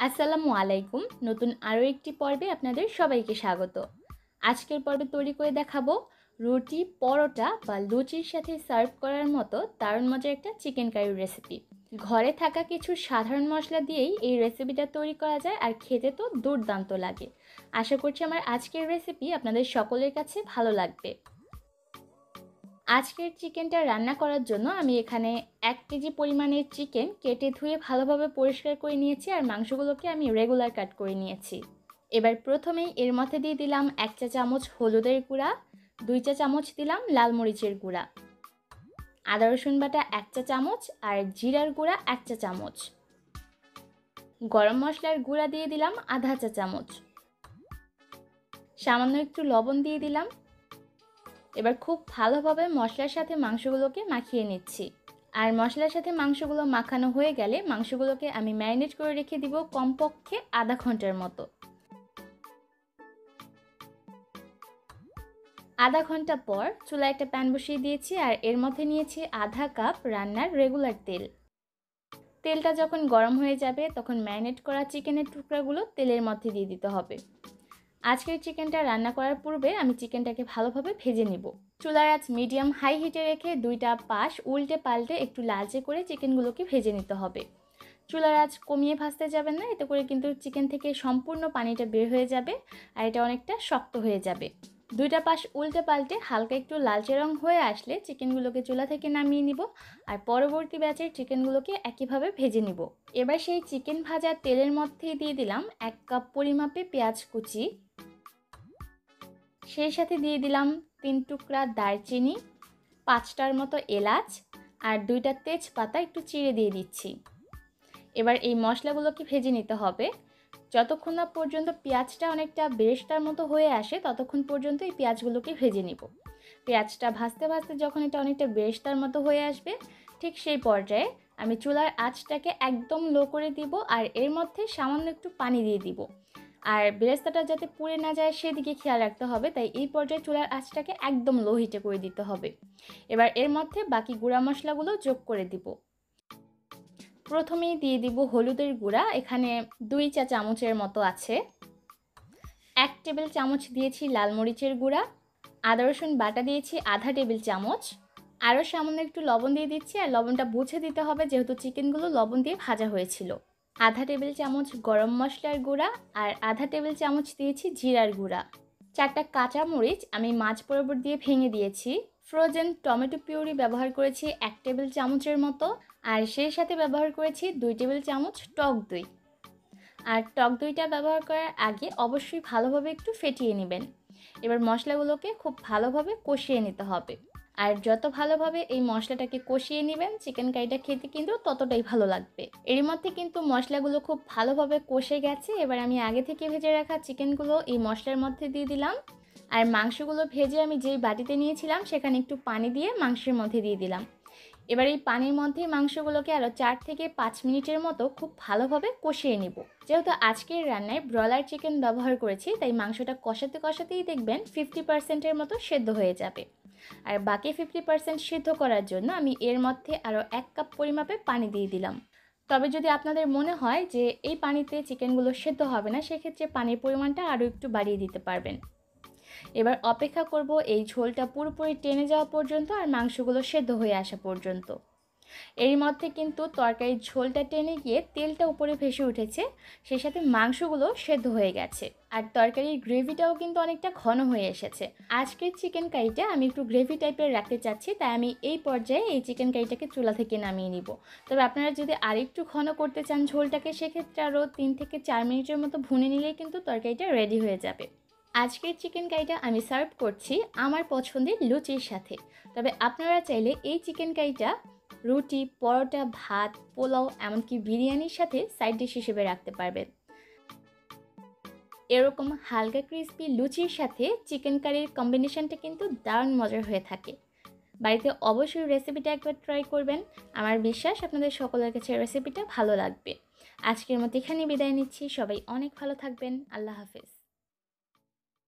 আসসালামু আলাইকুম। নতুন আরও একটি পর্বে আপনাদের সবাইকে স্বাগত। আজকের পর্বে তৈরি করে দেখাবো রুটি, পরোটা বা লুচির সাথে সার্ভ করার মতো দারুণ মজার একটা চিকেন কারির রেসিপি। ঘরে থাকা কিছু সাধারণ মশলা দিয়েই এই রেসিপিটা তৈরি করা যায় আর খেতে তো দুর্দান্ত লাগে। আশা করছি আমার আজকের রেসিপি আপনাদের সকলের কাছে ভালো লাগবে। আজকের চিকেনটা রান্না করার জন্য আমি এখানে 1 কেজি পরিমাণের চিকেন কেটে ধুয়ে ভালোভাবে পরিষ্কার করে নিয়েছি আর মাংসগুলোকে আমি রেগুলার কাট করে নিয়েছি। এবার প্রথমেই এর মধ্যে দিয়ে দিলাম 1 চা চামচ হলুদের গুঁড়া, 2 চা চামচ দিলাম লাল মরিচের গুঁড়া, আদা রসুন বাটা 1 চা চামচ আর জিরার গুঁড়া 1 চা চামচ, গরম মশলার গুঁড়া দিয়ে দিলাম আধা চা চামচ, সামান্য একটু লবণ দিয়ে দিলাম। এবার খুব ভালোভাবে মশলার সাথে মাংসগুলোকে মাখিয়ে নিচ্ছি। আর মশলার সাথে মাংসগুলো মাখানো হয়ে গেলে মাংসগুলোকে আমি ম্যারিনেট করে রেখে দিব কমপক্ষে আধা ঘন্টার মতো। আধা ঘন্টা পর চুলায় একটা প্যান বসিয়ে দিয়েছি আর এর মধ্যে নিয়েছি আধা কাপ রান্নার রেগুলার তেল। তেলটা যখন গরম হয়ে যাবে তখন ম্যারিনেট করা চিকেনের টুকরাগুলো তেলের মধ্যে দিয়ে দিতে হবে। আজকের চিকেনটা রান্না করার পূর্বে আমি চিকেনটাকে ভালোভাবে ভেজে নিব। চুলার আঁচ মিডিয়াম হাই হিটে রেখে দুইটা পাশ উল্টে পাল্টে একটু লালচে করে চিকেনগুলোকে ভেজে নিতে হবে। চুলার আঁচ কমিয়ে ভাজতে যাবেন না, এতে করে কিন্তু চিকেন থেকে সম্পূর্ণ পানিটা বের হয়ে যাবে আর এটা অনেকটা শক্ত হয়ে যাবে। দুইটা পাশ উল্টে পাল্টে হালকা একটু লালচে রং হয়ে আসলে চিকেনগুলোকে চুলা থেকে নামিয়ে নিব আর পরবর্তী ব্যাচের চিকেনগুলোকে একইভাবে ভেজে নিব। এবার সেই চিকেন ভাজা তেলের মধ্যে দিয়ে দিলাম 1 কাপ পরিমাপে পেঁয়াজ কুচি, সেই সাথে দিয়ে দিলাম 3 টুকরা দারচিনি, 5টার মতো এলাচ আর 2টা তেজপাতা একটু চিড়ে দিয়ে দিচ্ছি। এবার এই মশলাগুলোকে ভেজে নিতে হবে। যতক্ষণ না পর্যন্ত পেঁয়াজটা অনেকটা বেরেস্তার মতো হয়ে আসে ততক্ষণ পর্যন্ত এই পেঁয়াজগুলোকে ভেজে নিব। পেঁয়াজটা ভাজতে ভাজতে যখন এটা অনেকটা বেরেস্তার মতো হয়ে আসবে ঠিক সেই পর্যায়ে আমি চুলার আঁচটাকে একদম লো করে দিব আর এর মধ্যে সামান্য একটু পানি দিয়ে দিব। আর বেরেস্তাটা যাতে পুড়ে না যায় সেদিকে খেয়াল রাখতে হবে, তাই এই পর্যায়ে চুলার আঁচটাকে একদম লো হিটে করে দিতে হবে। এবার এর মধ্যে বাকি গুঁড়া মশলাগুলো যোগ করে দিব। প্রথমেই দিয়ে দিব হলুদের গুঁড়া, এখানে 2 চা চামচের মতো আছে। 1 টেবিল চামচ দিয়েছি লাল মরিচের গুঁড়া, আদা রসুন বাটা দিয়েছি আধা টেবিল চামচ, আরও সামান্য একটু লবণ দিয়ে দিচ্ছি আর লবণটা বুঝে দিতে হবে যেহেতু চিকেনগুলো লবণ দিয়ে ভাজা হয়েছিল। আধা টেবিল চামচ গরম মশলার গুঁড়া আর আধা টেবিল চামচ দিয়েছি জিরার গুঁড়া। 4টা কাঁচা মরিচ আমি মাঝ বরাবর দিয়ে ভেঙে দিয়েছি। ফ্রোজেন টমেটো পিউরি ব্যবহার করেছি 1 টেবিল চামচের মতো আর সেই সাথে ব্যবহার করেছি 2 টেবিল চামচ টক দই। আর টক দইটা ব্যবহার করার আগে অবশ্যই ভালোভাবে একটু ফেটিয়ে নেবেন। এবার মশলাগুলোকে খুব ভালোভাবে কষিয়ে নিতে হবে। আর যত ভালোভাবে এই মশলাটাকে কষিয়ে নেবেন চিকেন কারিটা খেতে কিন্তু ততটাই ভালো লাগবে। এর মধ্যে কিন্তু মশলাগুলো খুব ভালোভাবে কষে গেছে। এবার আমি আগে থেকে ভেজে রাখা চিকেনগুলো এই মশলার মধ্যে দিয়ে দিলাম আর মাংসগুলো ভেজে আমি যেই বাটিতে নিয়েছিলাম সেখানে একটু পানি দিয়ে মাংসের মধ্যে দিয়ে দিলাম। এবার এই পানির মধ্যে মাংসগুলোকে আরও 4 থেকে 5 মিনিটের মতো খুব ভালোভাবে কষিয়ে নিব। যেহেতু আজকের রান্নায় ব্রয়লার চিকেন ব্যবহার করেছি তাই মাংসটা কষাতে কষাতেই দেখবেন 50%-এর মতো সেদ্ধ হয়ে যাবে। আর বাকি 50% সিদ্ধ করার জন্য আমি এর মধ্যে আরও 1 কাপ পরিমাপে পানি দিয়ে দিলাম। তবে যদি আপনাদের মনে হয় যে এই পানিতে চিকেনগুলো সেদ্ধ হবে না সেক্ষেত্রে পানির পরিমাণটা আরও একটু বাড়িয়ে দিতে পারবেন। এবার অপেক্ষা করব এই ঝোলটা পুরোপুরি টেনে যাওয়া পর্যন্ত আর মাংসগুলো সেদ্ধ হয়ে আসা পর্যন্ত। এর মধ্যে কিন্তু তরকারির ঝোলটা টেনে গিয়ে তেলটা উপরে ভেসে উঠেছে, সেই সাথে মাংসগুলো সেদ্ধ হয়ে গেছে আর তরকারির গ্রেভিটাও কিন্তু অনেকটা ঘন হয়ে এসেছে। আজকের চিকেন কারিটা আমি একটু গ্রেভি টাইপের রাখতে চাচ্ছি, তাই আমি এই পর্যায়ে এই চিকেন কারিটাকে চুলা থেকে নামিয়ে নিব। তবে আপনারা যদি আরেকটু ঘন করতে চান ঝোলটাকে সেক্ষেত্রে আরও 3 থেকে 4 মিনিটের মতো ভুনে নিলেই কিন্তু তরকারিটা রেডি হয়ে যাবে। আজকের চিকেন কারিটা আমি সার্ভ করছি আমার পছন্দের লুচির সাথে। তবে আপনারা চাইলে এই চিকেন কারিটা রুটি, পরোটা, ভাত, পোলাও এমনকি বিরিয়ানির সাথে সাইড ডিশ হিসেবে রাখতে পারবেন। এরকম হালকা ক্রিস্পি লুচির সাথে চিকেন কারির কম্বিনেশনটা কিন্তু দারুণ মজার হয়ে থাকে। বাড়িতে অবশ্যই রেসিপিটা একবার ট্রাই করবেন। আমার বিশ্বাস আপনাদের সকলের কাছে রেসিপিটা ভালো লাগবে। আজকের মতো এখানেই বিদায় নিচ্ছি। সবাই অনেক ভালো থাকবেন। আল্লাহ হাফেজ।